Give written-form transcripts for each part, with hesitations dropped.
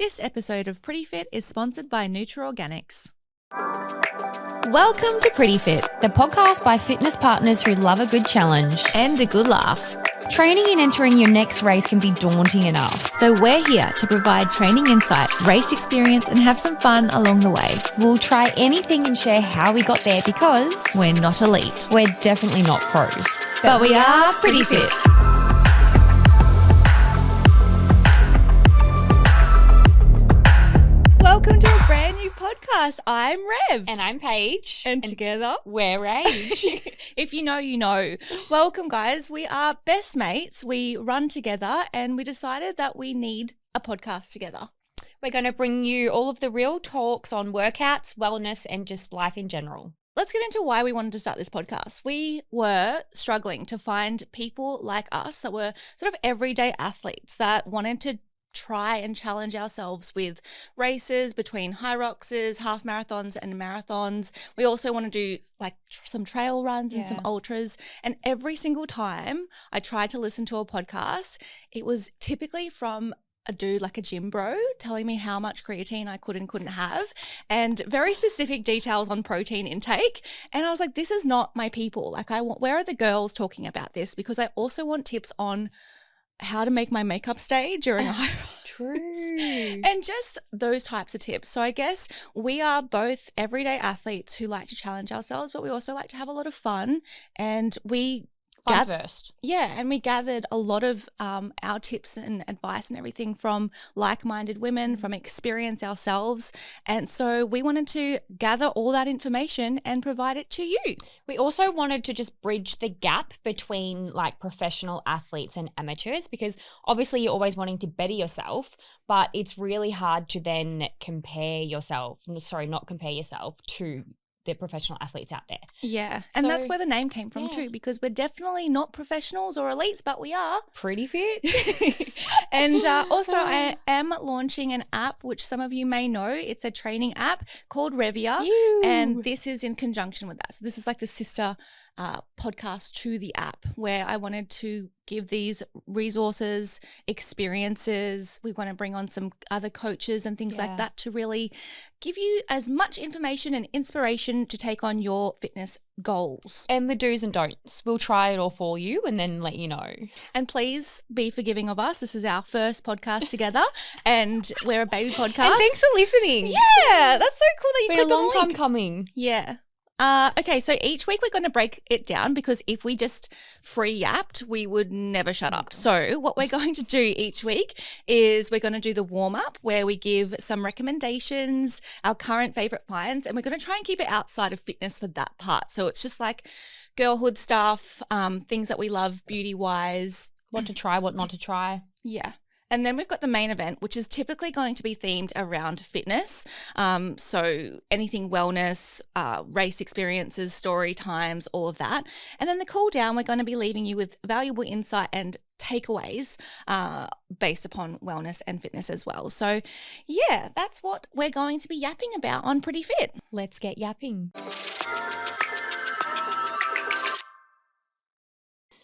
This episode of Pretty Fit is sponsored by Nutra-Organics. Welcome to Pretty Fit, the podcast by fitness partners who love a good challenge and a good laugh. Training and entering your next race can be daunting enough. So we're here to provide training insight, race experience, and have some fun along the way. We'll try anything and share how we got there because we're not elite. We're definitely not pros. But we are Pretty Fit. Welcome to a brand new podcast. I'm Rev. And I'm Paige. And together, we're Rage. If you know, you know. Welcome, guys. We are best mates. We run together and we decided that we need a podcast together. We're going to bring you all of the real talks on workouts, wellness, and just life in general. Let's get into why we wanted to start this podcast. We were struggling to find people like us that were sort of everyday athletes that wanted to try and challenge ourselves with races between high roxes, half marathons and marathons. We also want to do like some trail runs and some ultras. And every single time I tried to listen to a podcast, it was typically from a dude like a gym bro telling me how much creatine I could and couldn't have and very specific details on protein intake. And I was like, this is not my people. Like where are the girls talking about this? Because I also want tips on how to make my makeup stay during a high rise. True. And just those types of tips. So I guess we are both everyday athletes who like to challenge ourselves, but we also like to have a lot of fun. And we first. Yeah, and we gathered a lot of our tips and advice and everything from like-minded women, from experience ourselves. And so we wanted to gather all that information and provide it to you. We also wanted to just bridge the gap between like professional athletes and amateurs, because obviously you're always wanting to better yourself, but it's really hard to then not compare yourself to the professional athletes out there. Yeah. And that's where the name came from too, because we're definitely not professionals or elites, but we are pretty fit. And also I am launching an app, which some of you may know. It's a training app called Revia. And this is in conjunction with that. So this is like the sister podcast to the app, where I wanted to give these resources, experiences. We want to bring on some other coaches and things like that to really give you as much information and inspiration to take on your fitness goals. And the do's and don'ts. We'll try it all for you and then let you know. And please be forgiving of us. This is our first podcast together and we're a baby podcast. And thanks for listening. Yeah, that's so cool that you clicked on the link. Been a long time coming. Yeah. Okay, so each week we're going to break it down, because if we just free yapped, we would never shut up. So what we're going to do each week is we're going to do the warm-up, where we give some recommendations, our current favourite finds, and we're going to try and keep it outside of fitness for that part. So it's just like girlhood stuff, things that we love beauty-wise. What to try, what not to try. Yeah. And then we've got the main event, which is typically going to be themed around fitness. So anything wellness, race experiences, story times, all of that. And then the cool down, we're going to be leaving you with valuable insight and takeaways based upon wellness and fitness as well. So yeah, that's what we're going to be yapping about on Pretty Fit. Let's get yapping.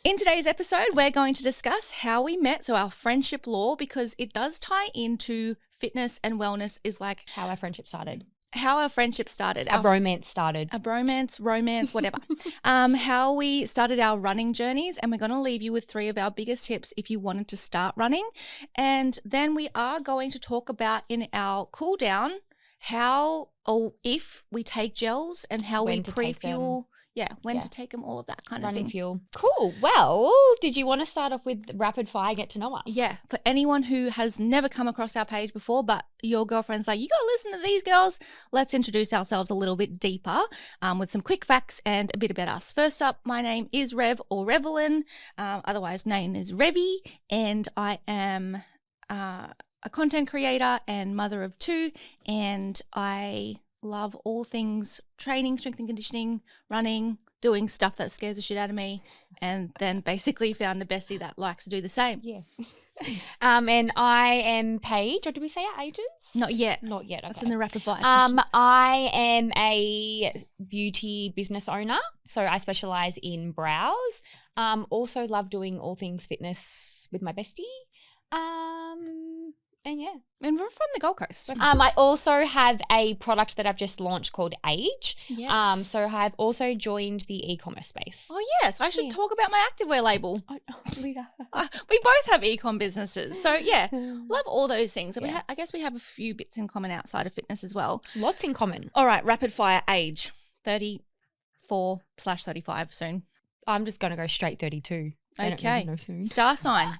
In today's episode, we're going to discuss how we met, so our friendship lore, because it does tie into fitness and wellness, is like how our friendship started. How our friendship started. Our romance started. A bromance, romance, whatever. How we started our running journeys, and we're going to leave you with 3 of our biggest tips if you wanted to start running. And then we are going to talk about in our cool down how or if we take gels and how we pre-fuel. When to take them, all of that kind of thing. Running fuel. Cool. Well, did you want to start off with rapid fire, get to know us? Yeah. For anyone who has never come across our page before, but your girlfriend's like, you got to listen to these girls, let's introduce ourselves a little bit deeper with some quick facts and a bit about us. First up, my name is Rev or Revelyn, otherwise known as Revy, and I am a content creator and mother of 2, and I love all things training, strength and conditioning, running, doing stuff that scares the shit out of me, and then basically found a bestie that likes to do the same. Yeah. And I am Paige, or did we say our ages? Not yet. Not yet. Okay. That's in the rapid fire questions. I am a beauty business owner, so I specialise in brows. Also love doing all things fitness with my bestie. And yeah. And we're from the Gold Coast. I also have a product that I've just launched called Age. Yes. So I've also joined the e-commerce space. Oh, yes. I should talk about my activewear label. Leader. We both have e-com businesses. So, yeah, love all those things. And I guess we have a few bits in common outside of fitness as well. Lots in common. All right, rapid fire age. 34/35 soon. I'm just going to go straight 32. Okay. No soon. Star sign.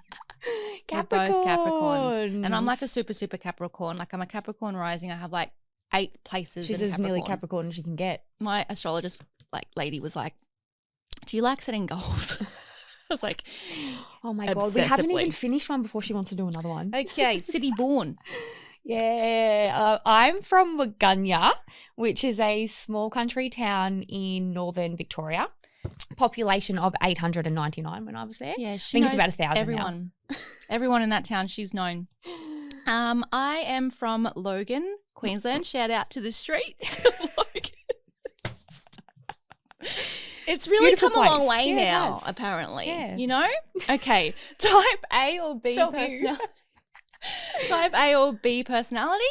Capricorn. We're both Capricorns. And I'm like a super, super Capricorn. Like I'm a Capricorn rising. I have like 8 places She's in as Capricorn. nearly Capricorn as you can get. My astrologist lady was like, do you like setting goals? I was like, oh my God. We haven't even finished one before she wants to do another one. Okay. City born. Yeah. I'm from Waganya, which is a small country town in northern Victoria. Population of 899 when I was there. Yeah, I think it's about 1,000 everyone. Everyone in that town, she's known. I am from Logan, Queensland. Shout out to the streets of Logan. It's really Beautiful come a long place. way Yeah, it now, has. apparently. Yeah. You know? Okay. Type A or B personality? Type A or B personality?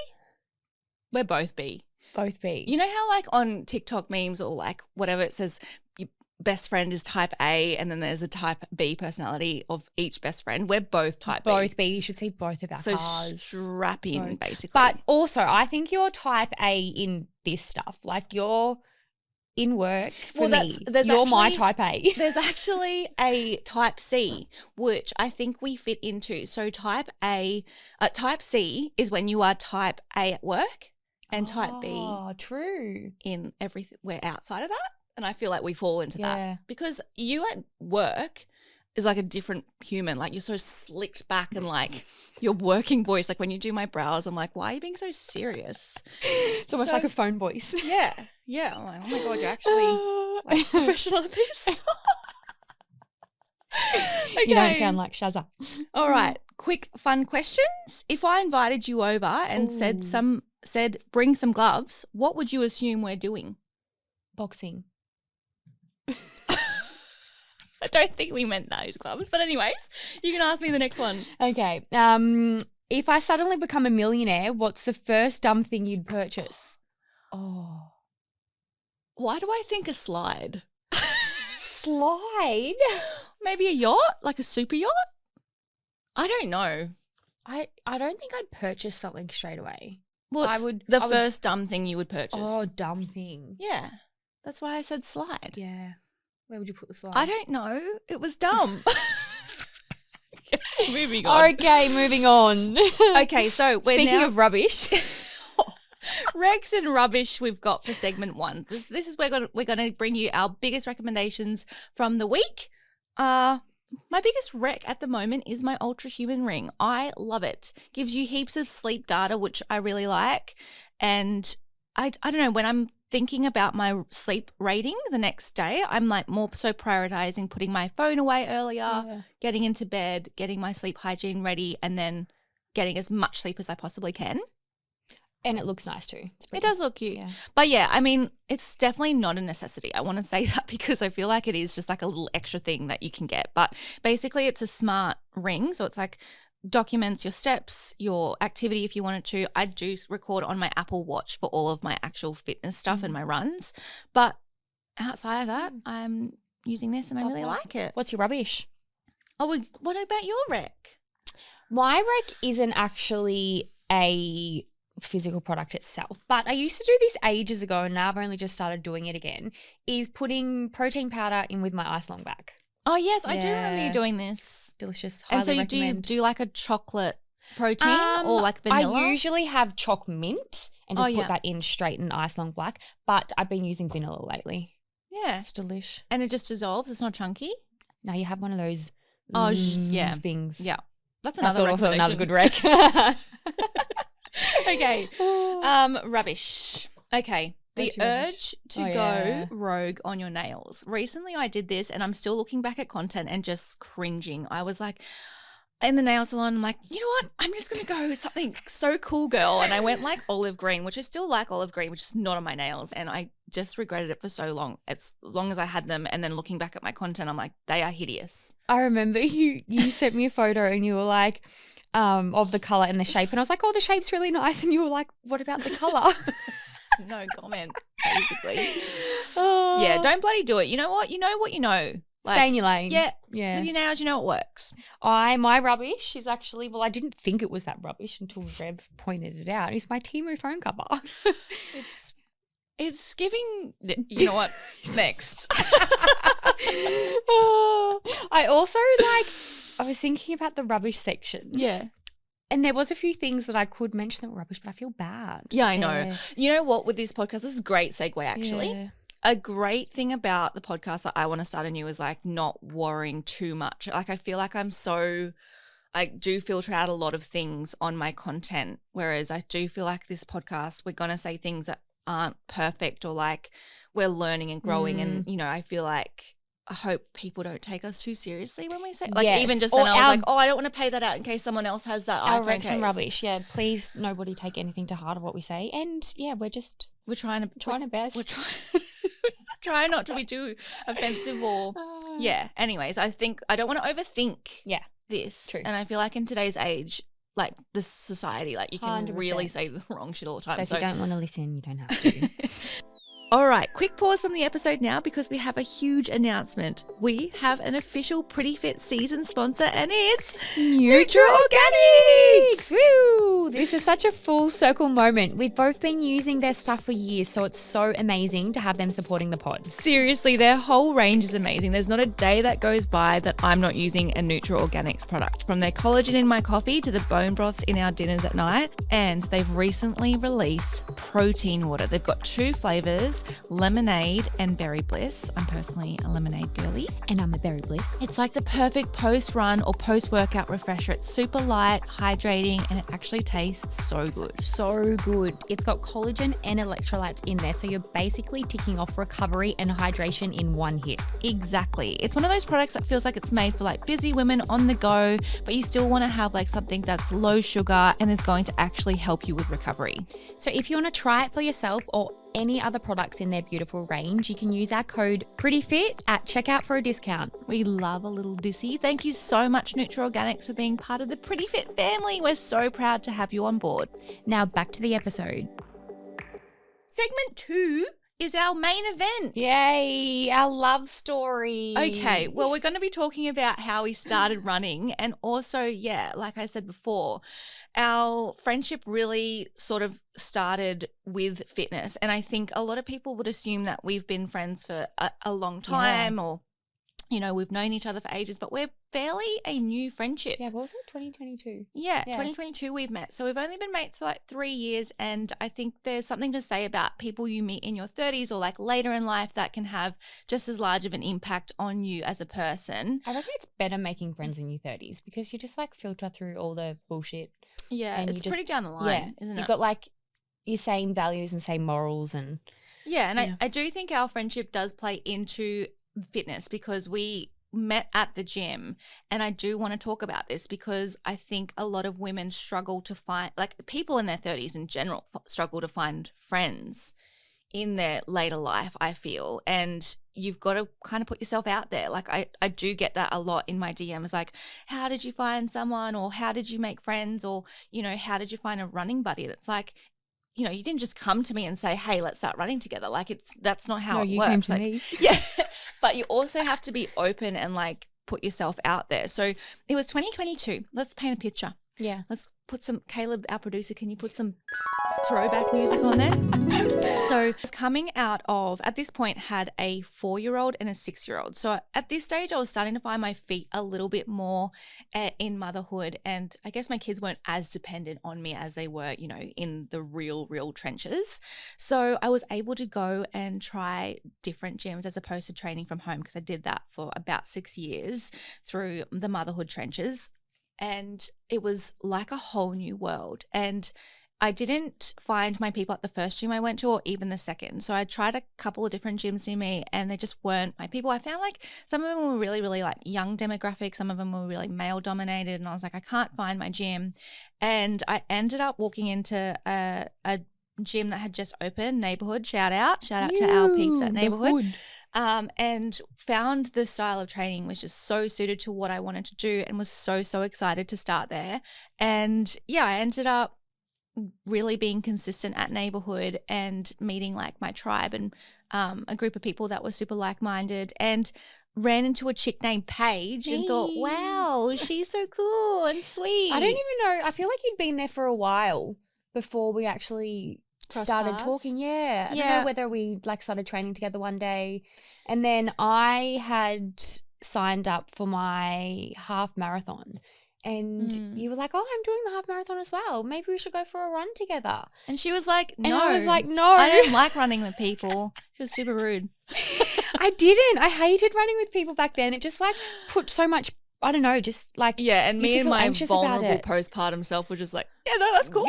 We're both B. Both B. You know how like on TikTok memes or like whatever it says your best friend is type A and then there's a type B personality of each best friend? We're both type B. Both B. You should see both of our So cars. strap in, basically. But also, I think you're type A in this stuff. Like you're in work for me. You're my type A. There's actually a type C, which I think we fit into. So type C is when you are type A at work and type B. Oh, true. In everywhere outside of that. And I feel like we fall into that because you at work is like a different human. Like you're so slicked back and like your working voice. Like when you do my brows, I'm like, why are you being so serious? It's almost like a phone voice. Yeah. Yeah. I'm like, oh my God, you're actually like professional at this. Okay. You don't sound like Shazza. All right. Quick fun questions. If I invited you over and said bring some gloves, what would you assume we're doing? Boxing. I don't think we meant those gloves, but anyways, you can ask me the next one. Okay. If I suddenly become a millionaire, what's the first dumb thing you'd purchase? Oh. Why do I think a slide? Slide? Maybe a yacht? Like a super yacht? I don't know. I don't think I'd purchase something straight away. Well, it's first dumb thing you would purchase. Oh, dumb thing. Yeah. That's why I said slide. Yeah. Where would you put the slide? I don't know. It was dumb. Moving on. Okay, moving on. Okay, so Speaking of rubbish. Rex and rubbish we've got for segment 1. This is where we're going to bring you our biggest recommendations from the week. My biggest rec at the moment is my Ultra Human ring. I love it. Gives you heaps of sleep data, which I really like. And I don't know, when I'm thinking about my sleep rating the next day, I'm like more so prioritizing putting my phone away earlier, getting into bed, getting my sleep hygiene ready, and then getting as much sleep as I possibly can. And it looks nice too. It does look cute. Yeah. But yeah, I mean, it's definitely not a necessity. I want to say that because I feel like it is just like a little extra thing that you can get. But basically it's a smart ring. So it's like documents your steps, your activity if you wanted to. I do record on my Apple Watch for all of my actual fitness stuff and my runs. But outside of that, I'm using this and I really like it. What's your rubbish? Oh, what about your rec? My rec isn't actually a physical product itself, but I used to do this ages ago and now I've only just started doing it again, is putting protein powder in with my ice long back. Oh yes, I do remember you doing this. Delicious. And so recommend. do you do like a chocolate protein or like vanilla? I usually have choc mint and just put that in straight in ice long black, but I've been using vanilla lately. Yeah. It's delish. And it just dissolves, it's not chunky? No, you have one of those things. Yeah. That's also another good rec. Okay. Rubbish. Okay. The urge to go rogue on your nails. Recently I did this and I'm still looking back at content and just cringing. I was like, in the nail salon, I'm like, you know what? I'm just going to go with something so cool, girl. And I went like olive green, which I still like olive green, which is not on my nails. And I just regretted it for so long. As long as I had them. And then looking back at my content, I'm like, they are hideous. I remember you sent me a photo and you were like, of the colour and the shape. And I was like, oh, the shape's really nice. And you were like, what about the colour? No comment, basically. Oh. Yeah, don't bloody do it. You know what? You know what you know. Like, stay in your lane. Yeah. Yeah. With your nails, you know it works. My rubbish is actually, well, I didn't think it was that rubbish until Rev pointed it out. It's my Temu phone cover. It's giving, you know what? Next. I also I was thinking about the rubbish section. Yeah. And there was a few things that I could mention that were rubbish, but I feel bad. Yeah, I know. You know what, with this podcast, this is a great segue actually. Yeah. A great thing about the podcast that I want to start anew is like not worrying too much. Like I feel like I do filter out a lot of things on my content, whereas I do feel like this podcast, we're going to say things that aren't perfect or like we're learning and growing. And, you know, I feel like I hope people don't take us too seriously when we say like even just then I was like, oh, I don't want to pay that out in case someone else has that our iPhone case. And rubbish. Yeah, please nobody take anything to heart of what we say. And yeah, we're trying our best. We're try not to be too offensive or anyways, I think I don't want to overthink this. True. And I feel like in today's age, like this society, like you can 100%. Really say the wrong shit all the time. So if you don't want to listen, you don't have to. All right, quick pause from the episode now because we have a huge announcement. We have an official Pretty Fit season sponsor and it's Organics! Woo! This is such a full circle moment. We've both been using their stuff for years, so it's so amazing to have them supporting the pod. Seriously, their whole range is amazing. There's not a day that goes by that I'm not using a Organics product. From their collagen in my coffee to the bone broths in our dinners at night. And they've recently released protein water. They've got 2 flavors, lemonade and berry bliss. I'm personally a lemonade girly. And I'm a berry bliss. It's like the perfect post-run or post-workout refresher. It's super light, hydrating, and it actually tastes so good. So good. It's got collagen and electrolytes in there, so you're basically ticking off recovery and hydration in one hit. Exactly. It's one of those products that feels like it's made for like busy women on the go, but you still want to have like something that's low sugar and is going to actually help you with recovery. So if you want to try it for yourself or any other products in their beautiful range, you can use our code PRETTYFIT at checkout for a discount. We love a little dissy. Thank you so much, Organics, for being part of the Pretty Fit family. We're so proud to have you on board. Now back to the episode. Segment 2 is our main event. Yay, our love story. Okay, well, we're going to be talking about how we started running and also, like I said before, our friendship really sort of started with fitness. And I think a lot of people would assume that we've been friends for a long time or, you know, we've known each other for ages, but we're fairly a new friendship. Yeah, what was it? 2022? Yeah, 2022 we've met. So we've only been mates for like 3 years. And I think there's something to say about people you meet in your 30s or like later in life that can have just as large of an impact on you as a person. I reckon it's better making friends in your 30s because you just like filter through all the bullshit. Yeah, it's pretty down the line, isn't it? You've got like your same values and same morals and I do think our friendship does play into fitness because we met at the gym, and I do want to talk about this because I think a lot of women struggle to find, like people in their 30s in general struggle to find friends in their later life, I feel. And you've got to kind of put yourself out there. Like I do get that a lot in my DMs, like, how did you find someone, or how did you make friends, or, you know, how did you find a running buddy? And it's like, you know, you didn't just come to me and say, hey, let's start running together. Like that's not how it you works. Came to like, me. Yeah. But you also have to be open and like put yourself out there. So it was 2022. Let's paint a picture. Yeah. Let's put some, Caleb, our producer, can you put some throwback music on there? So it's coming out of, at this point, had a 4-year-old and a 6-year-old. So at this stage, I was starting to find my feet a little bit more in motherhood. And I guess my kids weren't as dependent on me as they were, you know, in the real trenches. So I was able to go and try different gyms as opposed to training from home, because I did that for about 6 years through the motherhood trenches. And it was like a whole new world. And I didn't find my people at the first gym I went to or even the second. So I tried a couple of different gyms near me and they just weren't my people. I found like some of them were really, really like young demographic. Some of them were really male dominated. And I was like, I can't find my gym. And I ended up walking into a gym that had just opened, Neighborhood. Shout out to our peeps at Neighborhood. And found the style of training was just so suited to what I wanted to do and was so, so excited to start there. And yeah, I ended up really being consistent at Neighborhood and meeting like my tribe and a group of people that were super like-minded, and ran into a chick named Paige and thought, wow, she's so cool and sweet. I don't even know. I feel like you'd been there for a while before we actually started talking. Yeah. I don't know whether we like started training together one day. And then I had signed up for my half marathon. And you were like, oh, I'm doing the half marathon as well. Maybe we should go for a run together. And she was like, no. And I was like, no. I don't like running with people. She was super rude. I didn't. I hated running with people back then. It just like put so much, I don't know, just like. Yeah, and me and my vulnerable postpartum self were just like, yeah, no, that's cool.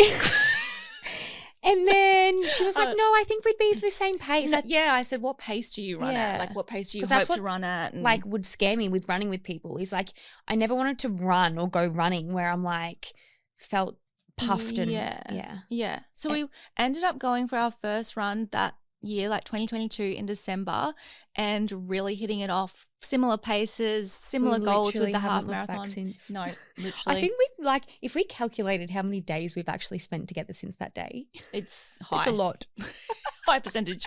And then she was like, no, I think we'd be the same pace. No, yeah, I said, what pace do you run at? Like, what pace do you hope to run at? And like would scare me with running with people is like, I never wanted to run or go running where I'm like felt puffed and yeah. So we ended up going for our first run that year, like 2022 in December, and really hitting it off. Similar paces, similar goals with the half marathon. No, literally. I think we've like, if we calculated how many days we've actually spent together since that day, it's high. It's a lot. High percentage.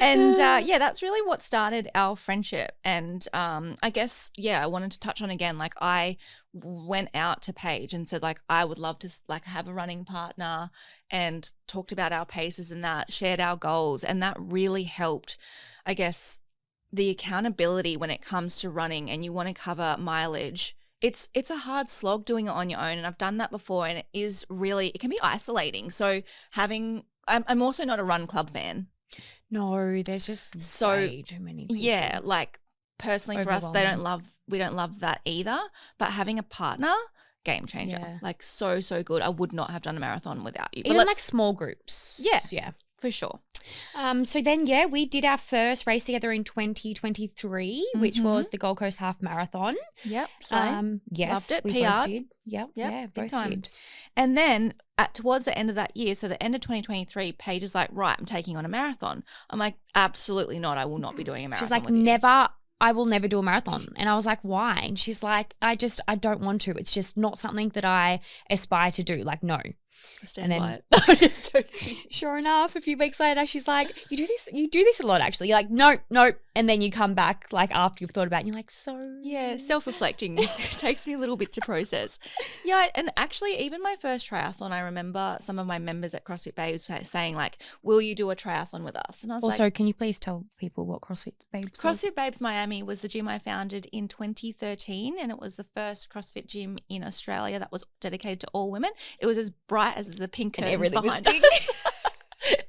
And yeah, that's really what started our friendship. And I guess, I wanted to touch on again, like I went out to Paige and said like, I would love to like have a running partner, and talked about our paces and that, shared our goals. And that really helped, I guess, the accountability when it comes to running and you want to cover mileage. It's a hard slog doing it on your own. And I've done that before, and it can be isolating. So I'm also not a run club fan. No, there's just way too many people. Yeah, like personally for us, we don't love that either. But having a partner, game changer. Yeah. Like so good. I would not have done a marathon without you. Even like small groups. Yeah, for sure. So then, we did our first race together in 2023, which was the Gold Coast Half Marathon. Yep. Yes, loved it. We both did. Yep. Yeah, both did. And then towards the end of that year, so the end of 2023, Paige is like, right, I'm taking on a marathon. I'm like, absolutely not. I will not be doing a marathon. She's like, never. I will never do a marathon. And I was like, why? And she's like, I don't want to. It's just not something that I aspire to do. Like, no. And then sure enough, a few weeks later, she's like, you do this a lot actually. You're like, no. And then you come back like after you've thought about it and you're like, so. Yeah, self-reflecting. It takes me a little bit to process. Yeah, and actually even my first triathlon, I remember some of my members at CrossFit Babes saying like, will you do a triathlon with us? And I was also, can you please tell people what CrossFit Babes was? CrossFit Babes Miami was the gym I founded in 2013, and it was the first CrossFit gym in Australia that was dedicated to all women. It was as bright as the pink curtains behind us.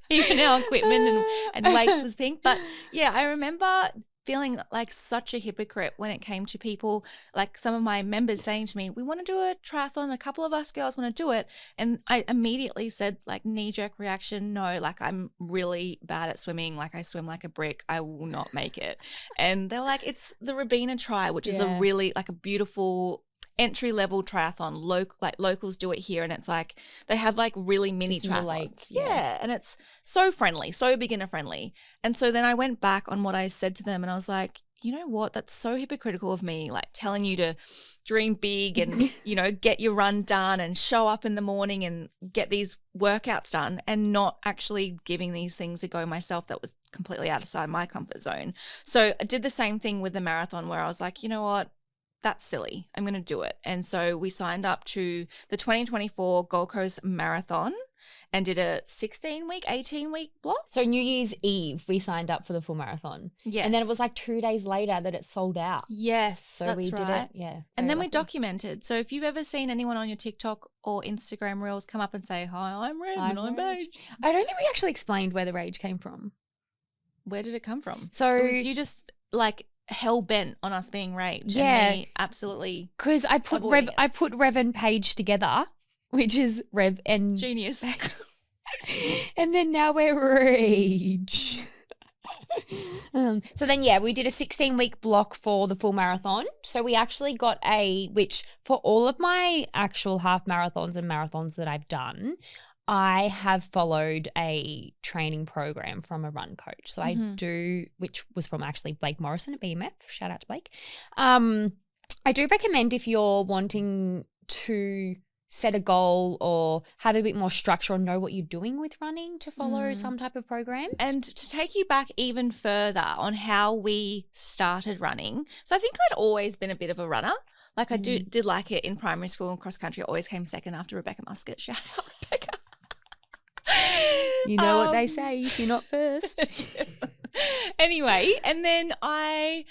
Even our equipment and weights was pink. But yeah, I remember feeling like such a hypocrite when it came to people, like some of my members saying to me, we want to do a triathlon, a couple of us girls want to do it. And I immediately said, like, knee-jerk reaction, no, like I'm really bad at swimming, like I swim like a brick, I will not make it. And they're like, it's the Revia Tri, which is a really like a beautiful entry-level triathlon. Locals do it here, and it's like they have like really mini triathlons. Yeah, and it's so friendly, so beginner friendly. And so then I went back on what I said to them, and I was like, you know what, that's so hypocritical of me, like telling you to dream big and get your run done and show up in the morning and get these workouts done, and not actually giving these things a go myself. That was completely outside my comfort zone. So I did the same thing with the marathon, where I was like, you know what, that's silly, I'm going to do it. And so we signed up to the 2024 Gold Coast Marathon and did a 16-week, 18-week block. So New Year's Eve, we signed up for the full marathon. Yes. And then it was like 2 days later that it sold out. Yes, so that's we did right. it. Yeah. And then we documented. So if you've ever seen anyone on your TikTok or Instagram reels come up and say, hi, I'm Red and I'm Paige. I don't think we actually explained where the rage came from. Where did it come from? So it was you just like hell bent on us being rage. Yeah, and absolutely. Because I put Rev and Paige together which is Rev and Genius. and then now we're Rage. So then, yeah, we did a 16-week block for the full marathon. So we actually got which for all of my actual half marathons and marathons that I've done, I have followed a training program from a run coach. So I do, which was from actually Blake Morrison at BMF. Shout out to Blake. I do recommend if you're wanting to set a goal or have a bit more structure or know what you're doing with running to follow some type of program. And to take you back even further on how we started running. So I think I'd always been a bit of a runner. Like I did like it in primary school and cross country. I always came second after Rebecca Muscat. Shout out, Rebecca. You know what they say, if you're not first. Anyway, and then I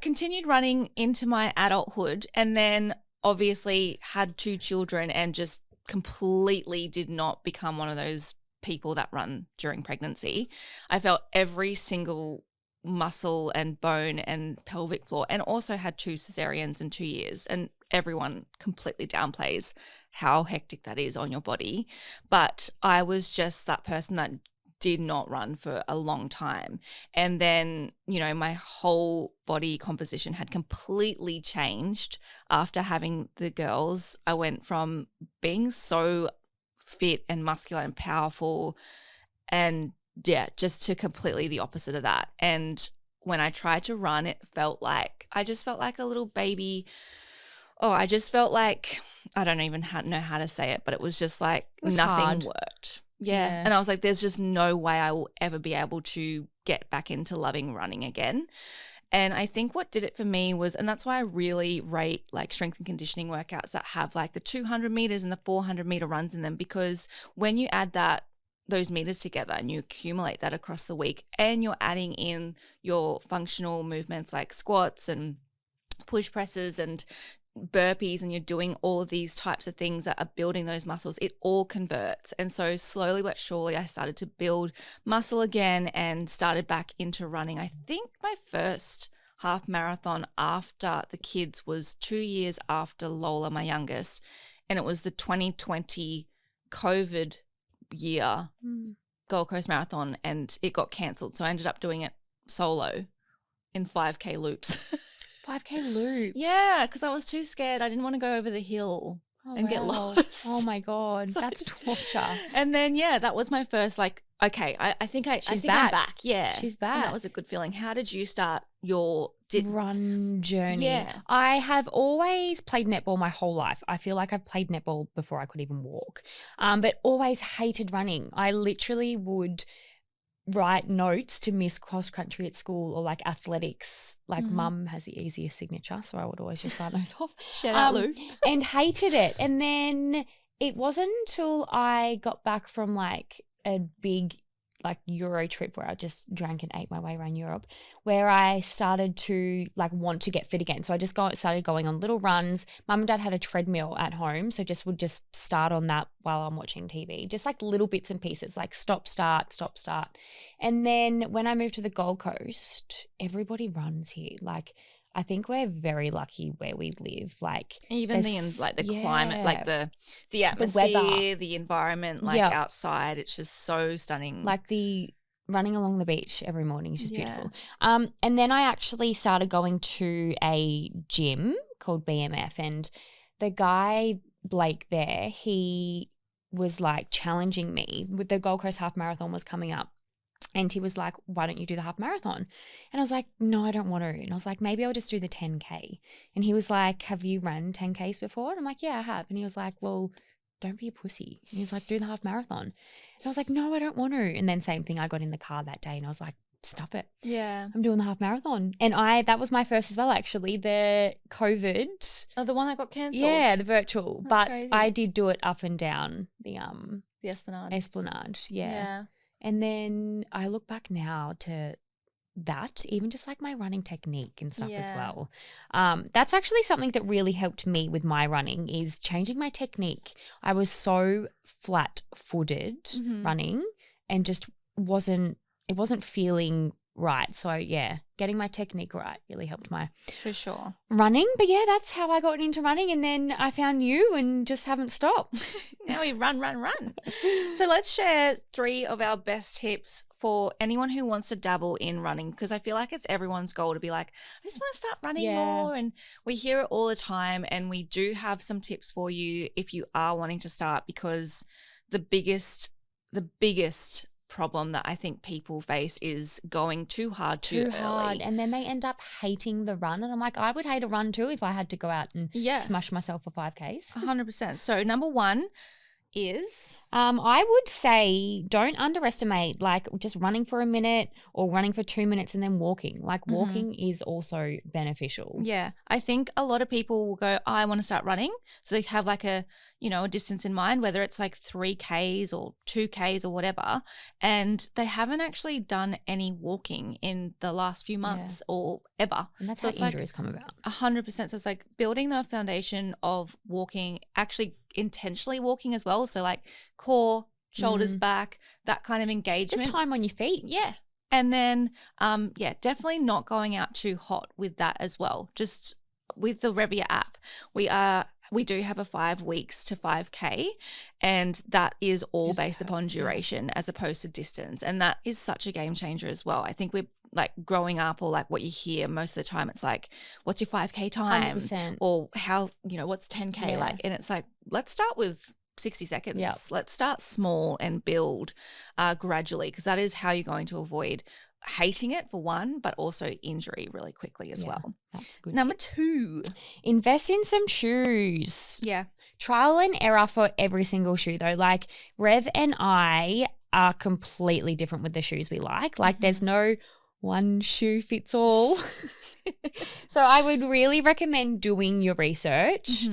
continued running into my adulthood, and then obviously had 2 children and just completely did not become one of those people that run during pregnancy. I felt every single muscle and bone and pelvic floor, and also had 2 cesareans in 2 years, and everyone completely downplays how hectic that is on your body. But I was just that person that did not run for a long time. And then, you know, my whole body composition had completely changed after having the girls. I went from being so fit and muscular and powerful and just to completely the opposite of that. And when I tried to run, I just felt like a little baby. I just felt like, I don't even know how to say it, but it was just like nothing hard. worked. Yeah. And I was like, there's just no way I will ever be able to get back into loving running again. And I think what did it for me was, and that's why I really rate like strength and conditioning workouts that have like the 200 meters and the 400 meter runs in them, because when you add those meters together and you accumulate that across the week, and you're adding in your functional movements like squats and push presses and burpees, and you're doing all of these types of things that are building those muscles, it all converts. And so slowly but surely I started to build muscle again and started back into running. I think my first half marathon after the kids was 2 years after Lola, my youngest, and it was the 2020 COVID year Gold Coast Marathon, and it got cancelled. So I ended up doing it solo in 5K loops. 5K loop. Yeah, because I was too scared. I didn't want to go over the hill and get lost. Oh my God, So that's torture. And then, that was my first okay, I think I'm back. Yeah. She's back. And that was a good feeling. How did you start your run journey? Yeah. I have always played netball my whole life. I feel like I've played netball before I could even walk, but always hated running. I literally would write notes to miss cross country at school or like athletics. Like mum has the easiest signature, so I would always just sign those off. Shout out, Lou. And hated it. And then it wasn't until I got back from like a big like Euro trip where I just drank and ate my way around Europe, where I started to like want to get fit again. So I just started going on little runs. Mum and Dad had a treadmill at home, so would start on that while I'm watching TV, just like little bits and pieces, like stop, start. And then when I moved to the Gold Coast, everybody runs here. Like I think we're very lucky where we live. Like even the climate, like the atmosphere, the environment, like outside, it's just so stunning. Like the running along the beach every morning is just beautiful. And then I actually started going to a gym called BMF, and the guy Blake there, he was like challenging me with the Gold Coast Half Marathon was coming up. And he was like, why don't you do the half marathon? And I was like, no, I don't want to. And I was like, maybe I'll just do the 10K. And he was like, have you run 10Ks before? And I'm like, yeah, I have. And he was like, well, don't be a pussy. And he was like, do the half marathon. And I was like, no, I don't want to. And then same thing, I got in the car that day and I was like, stop it. Yeah. I'm doing the half marathon. And that was my first as well, actually, the COVID. Oh, the one that got cancelled? Yeah, the virtual. That's but crazy. I did do it up and down the Esplanade. Esplanade, yeah. And then I look back now to that, even just like my running technique and stuff as well. That's actually something that really helped me with my running is changing my technique. I was so flat-footed running and just it wasn't feeling right. So yeah, getting my technique right really helped my For sure. running. But yeah, that's how I got into running, and then I found you and just haven't stopped. Now we run. So let's share 3 of our best tips for anyone who wants to dabble in running, because I feel like it's everyone's goal to be like, I just want to start running Yeah. more. And we hear it all the time, and we do have some tips for you if you are wanting to start, because the biggest problem that I think people face is going too hard too early. And then they end up hating the run, and I'm like, I would hate a run too if I had to go out and smash myself for 5Ks. 100%. So number 1 is I would say don't underestimate like just running for a minute or running for 2 minutes and then walking. Like walking is also beneficial. Yeah. I think a lot of people will go, I want to start running. So they have like a distance in mind, whether it's like 3Ks or 2Ks or whatever. And they haven't actually done any walking in the last few months or ever. And that's so how injuries come about. 100%. So it's like building the foundation of walking, actually intentionally walking as well. So like core, shoulders back, that kind of engagement. Just time on your feet. Yeah. And then, definitely not going out too hot with that as well. Just with the Revia app, we do have a 5 weeks to 5K, and that is all based upon duration as opposed to distance. And that is such a game changer as well. I think we're like growing up, or like what you hear most of the time, it's like, what's your 5K time? 100%. Or how, what's 10K like? And it's like, let's start with 60 seconds. Yep. Let's start small and build gradually, because that is how you're going to avoid hating it for one, but also injury really quickly as well. That's good. Number 2, invest in some shoes. Yeah. Trial and error for every single shoe though. Like Rev and I are completely different with the shoes we like. Like there's no one shoe fits all. So I would really recommend doing your research,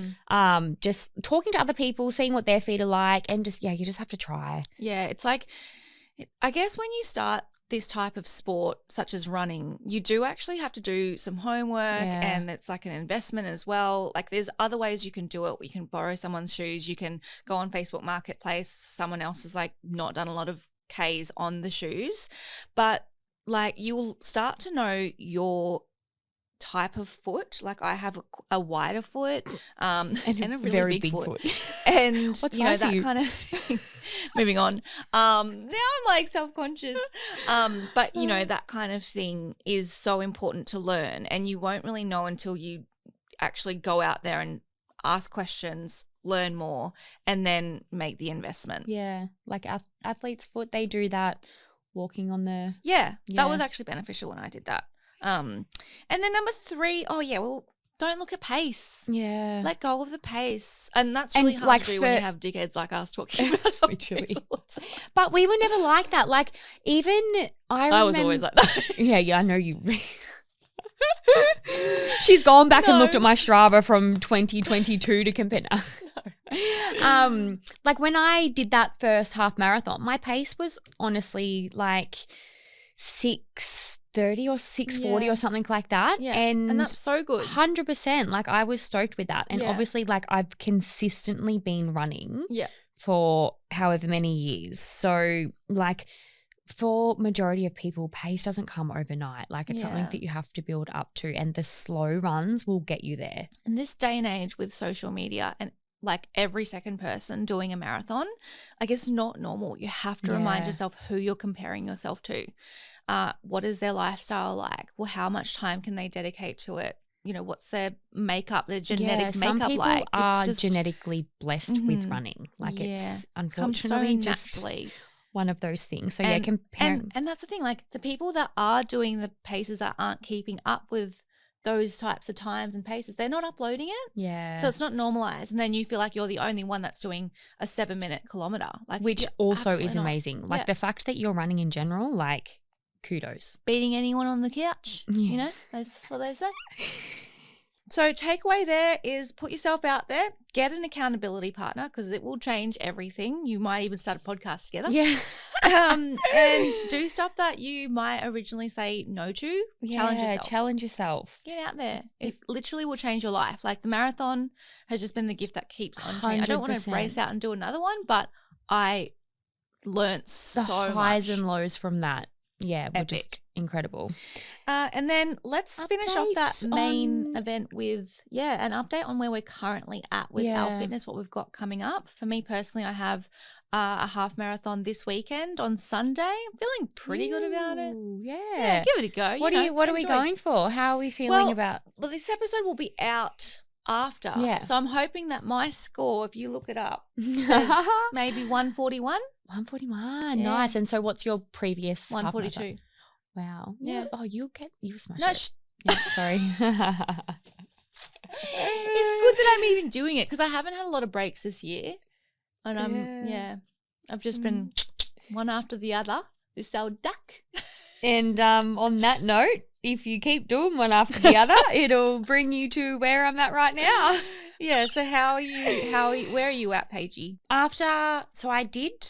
just talking to other people, seeing what their feet are like, and just, you just have to try. Yeah, it's like, I guess when you start this type of sport, such as running, you do actually have to do some homework, and it's like an investment as well. Like there's other ways you can do it. You can borrow someone's shoes. You can go on Facebook Marketplace. Someone else has like not done a lot of Ks on the shoes, but like you'll start to know your type of foot. Like I have a wider foot and a really very big foot. And what that size are you? kind of moving on. Now I'm like self-conscious. But that kind of thing is so important to learn, and you won't really know until you actually go out there and ask questions, learn more, and then make the investment. Yeah, like athlete's foot, they do that walking on the that was actually beneficial when I did that. And then number 3, don't look at pace. Yeah. Let go of the pace. And that's really hard to do when you have dickheads like us talking about literally. But we were never like that. Like even I was always like that. Yeah, I know you. She's gone back and looked at my Strava from 2022 to compare. Like when I did that first half marathon, my pace was honestly like 6:30 or 6:40 or something like that. Yeah. And that's so good. 100%. Like I was stoked with that. And obviously like I've consistently been running for however many years. So like for majority of people, pace doesn't come overnight. Like it's something that you have to build up to, and the slow runs will get you there. In this day and age with social media and like every second person doing a marathon, like it's not normal. You have to remind yourself who you're comparing yourself to. What is their lifestyle like? Well, how much time can they dedicate to it? What's their makeup, their genetic makeup like? Some people are genetically blessed with running. Like it's unfortunately so just naturally one of those things. So comparing. And that's the thing, like the people that are doing the paces that aren't keeping up with those types of times and paces, they're not uploading it. Yeah. So it's not normalized. And then you feel like you're the only one that's doing a 7-minute kilometer. Like, which also is not. amazing. Like the fact that you're running in general, like kudos. Beating anyone on the couch, that's what they say. So takeaway there is put yourself out there, get an accountability partner, because it will change everything. You might even start a podcast together. Yeah. And do stuff that you might originally say no to. Challenge yourself. Get out there. It literally will change your life. Like the marathon has just been the gift that keeps on changing. I don't want to race out and do another one, but I learnt so much. The highs and lows from that yeah, were just Epic. incredible. And then let's finish off that Update main on- event with, an update on where we're currently at with our Yeah. fitness, what we've got coming up. For me personally, I have a half marathon this weekend on Sunday. I'm feeling pretty good about it. Ooh, Yeah, Yeah. give it a go. What are we enjoy. going for? How are we feeling Well, about? Well, this episode will be out after. Yeah. So I'm hoping that my score, if you look it up, says maybe 141. 141. Yeah. Nice. And so what's your previous half marathon? 142. Wow. Yeah. Oh, you smash No, it. Yeah, sorry. It's good that I'm even doing it because I haven't had a lot of breaks this year. And I've just been one after the other. This old duck. And on that note, if you keep doing one after the other, it'll bring you to where I'm at right now. Yeah. So where are you at, Paigey? So I did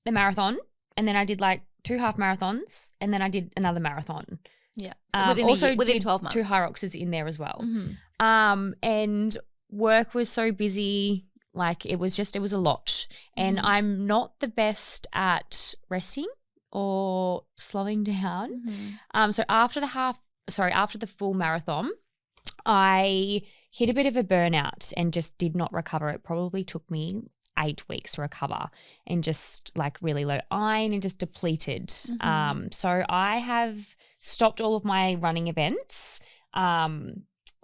the marathon, and then I did like 2 half marathons, and then I did another marathon. Yeah. So within 12 months. 2 high roxes in there as well. Mm-hmm. And work was so busy, like it was a lot. And I'm not the best at resting or slowing down. Mm-hmm. So after the full marathon, I hit a bit of a burnout and just did not recover. It probably took me 8 weeks to recover and just like really low iron and just depleted. So I have stopped all of my running events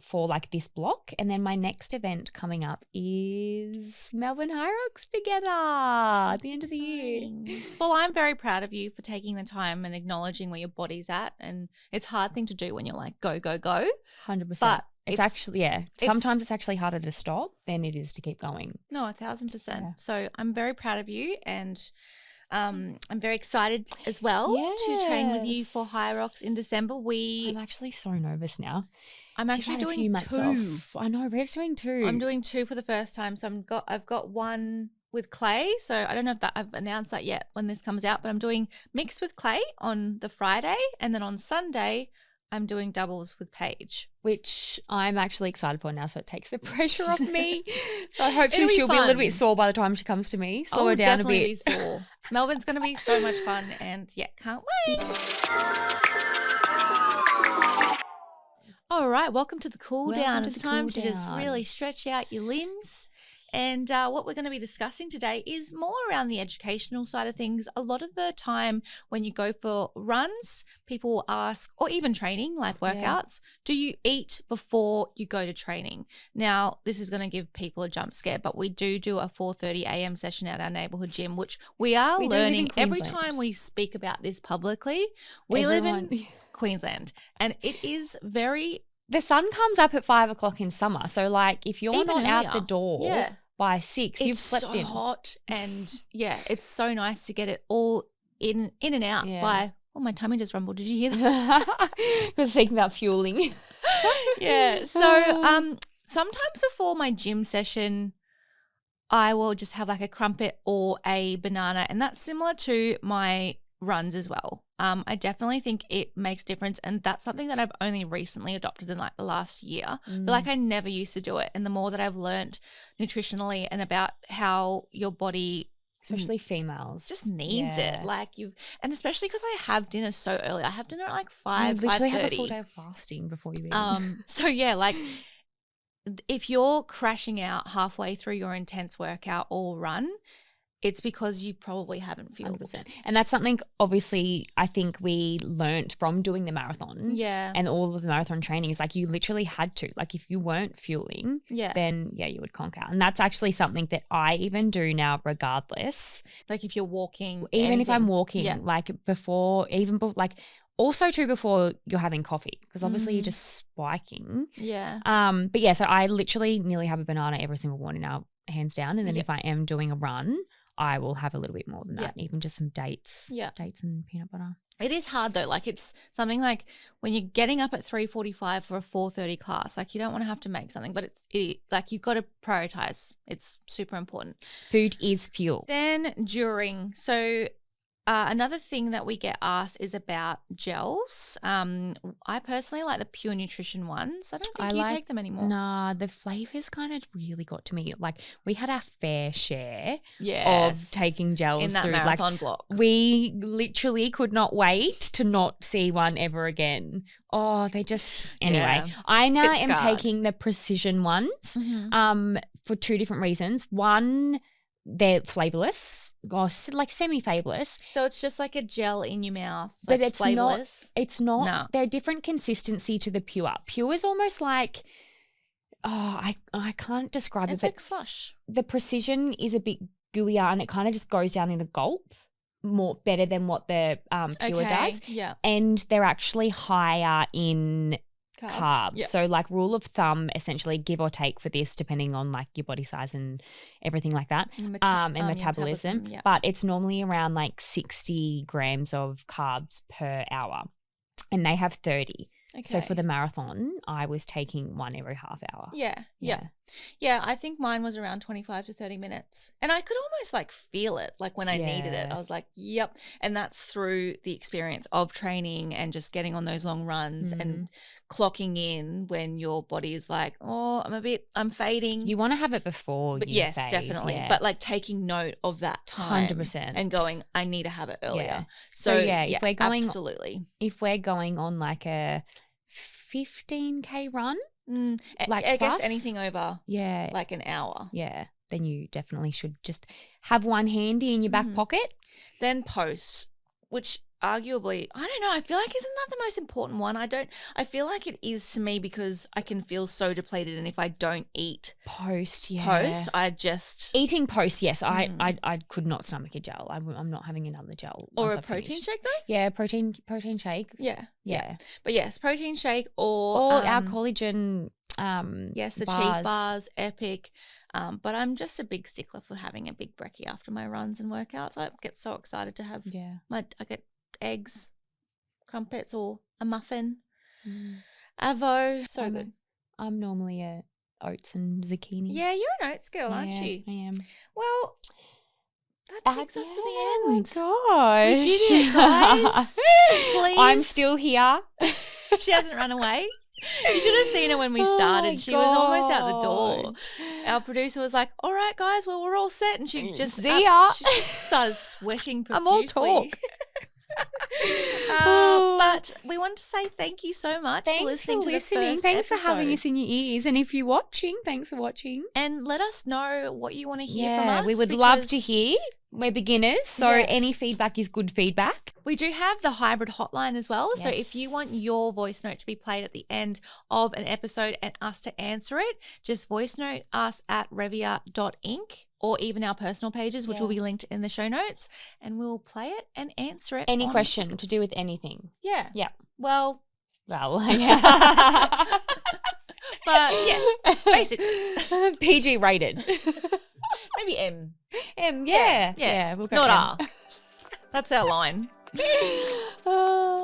for like this block, and then my next event coming up is Melbourne High Rocks together at the end of the year. Well, I'm very proud of you for taking the time and acknowledging where your body's at, and it's a hard thing to do when you're like go 100%. But it's actually sometimes it's actually harder to stop than it is to keep going. No, 1,000%. Yeah. So I'm very proud of you, and I'm very excited as well to train with you for High Rocks in December. I'm actually so nervous now. I'm actually doing 2. I know, Rev's doing 2. I'm doing 2 for the first time. So I've got one with Clay. So I don't know if I've announced that yet when this comes out, but I'm doing mixed with Clay on the Friday, and then on Sunday I'm doing doubles with Paige, which I'm actually excited for now, so it takes the pressure off me. So hopefully It'll she'll be a little bit sore by the time she comes to me. Slow her down a bit. Be sore. Melbourne's going to be so much fun, and can't wait. All right, welcome to the cool down. It's time to just really stretch out your limbs. And what we're going to be discussing today is more around the educational side of things. A lot of the time when you go for runs, people will ask, or even training like workouts, do you eat before you go to training? Now, this is going to give people a jump scare, but we do a 4:30 a.m. session at our neighbourhood gym, which we are learning every time we speak about this publicly. We live in Queensland, and it is the sun comes up at 5 o'clock in summer. So like if you're even not earlier. out the door by 6, you've slept in. It's so hot, and it's so nice to get it all in and out by, my tummy just rumbled. Did you hear that? We're speaking about fueling. So sometimes before my gym session, I will just have like a crumpet or a banana, and that's similar to my runs as well. I definitely think it makes a difference, and that's something that I've only recently adopted in like the last year. But like I never used to do it, and the more that I've learned nutritionally and about how your body, especially females, just needs it. And especially because I have dinner so early. I have dinner at like 5:30. Literally have a full day of fasting before you eat. So like if you're crashing out halfway through your intense workout or run, it's because you probably haven't fueled. 100%. And that's something obviously I think we learnt from doing the marathon. Yeah. And all of the marathon training is like you literally had to. Like if you weren't fueling, then you would conk out. And that's actually something that I even do now regardless. Like if you're walking. Even if I'm walking, like like also too before you're having coffee, because obviously you're just spiking. Yeah. But so I literally nearly have a banana every single morning now, hands down. And then if I am doing a run, I will have a little bit more than that, even just some dates. Yeah. Dates and peanut butter. It is hard though. Like it's something like when you're getting up at 3:45 for a 4:30 class, like you don't want to have to make something, but like you've got to prioritize. It's super important. Food is fuel. Then during, so Another thing that we get asked is about gels. I personally like the Pure Nutrition ones. I don't think you take them anymore. Nah, the flavors kind of really got to me. Like, we had our fair share of taking gels in that through marathon block. We literally could not wait to not see one ever again. Oh, they just anyway. I now am taking the Precision ones for two different reasons. One, they're flavorless, or like semi-flavorless. So it's just like a gel in your mouth, but it's flavorless. Not. It's not. No. They're a different consistency to the Pure. Pure is almost like, I can't describe it. It's like slush. The Precision is a bit gooier, and it kind of just goes down in a gulp more better than what the Pure does. Yeah. And they're actually higher in carbs. Yep. So like rule of thumb, essentially give or take for this, depending on like your body size and everything like that, and metabolism. Yep. But it's normally around like 60 grams of carbs per hour, and they have 30. Okay. So for the marathon, I was taking one every half hour. Yeah, I think mine was around 25 to 30 minutes. And I could almost like feel it, like when I needed it. I was like, yep. And that's through the experience of training and just getting on those long runs and clocking in when your body is like, oh, I'm fading. You want to have it before you yes, fade, definitely. Yeah. But like taking note of that time 100%. And going, I need to have it earlier. Yeah. So if we're going, absolutely. If we're going on like a 15K run, like I guess anything over like an hour, then you definitely should just have one handy in your back pocket. Then post, which arguably, I don't know, I feel like isn't that the most important one? I feel like it is to me because I can feel so depleted, and if I don't eat post, I just eating post. Yes, I could not stomach a gel. I'm not having another gel or a protein shake though. Yeah, protein shake. Yeah. But yes, protein shake or our collagen. Yes, the bars. cheap bars, epic. But I'm just a big stickler for having a big brekkie after my runs and workouts. I get so excited to have I get eggs, crumpets, or a muffin. Avo, so good. I'm normally a oats and zucchini. Yeah, you're an oats girl, aren't you? I am. Well, that takes us to the end. Oh my gosh. We did it, guys. Please. I'm still here. She hasn't run away. You should have seen her when we started. She was almost out the door. Our producer was like, all right, guys, well, we're all set. And she just see ya. She just started sweating profusely. I'm all talk. But we want to say thank you so much for listening to the first Thanks episode. for having us in your ears. And if you're watching, thanks for watching. And let us know what you want to hear from us. We would love to hear. We're beginners, so any feedback is good feedback. We do have the hybrid hotline as well. Yes. So if you want your voice note to be played at the end of an episode and us to answer it, just voice note us at revia.inc or even our personal pages, which will be linked in the show notes, and we'll play it and answer it. Any question to do with anything. Yeah. Yeah. Well, yeah. But yeah, basically. PG rated. Maybe M. Yeah. We'll go not R. That's our line.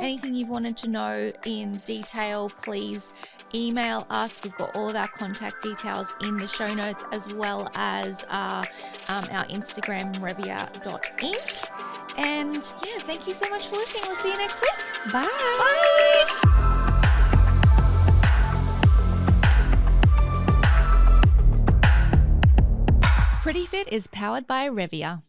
Anything you've wanted to know in detail, please email us. We've got all of our contact details in the show notes, as well as our Instagram, revia.inc. And thank you so much for listening. We'll see you next week. Bye. Bye. Pretty Fit is powered by Revia.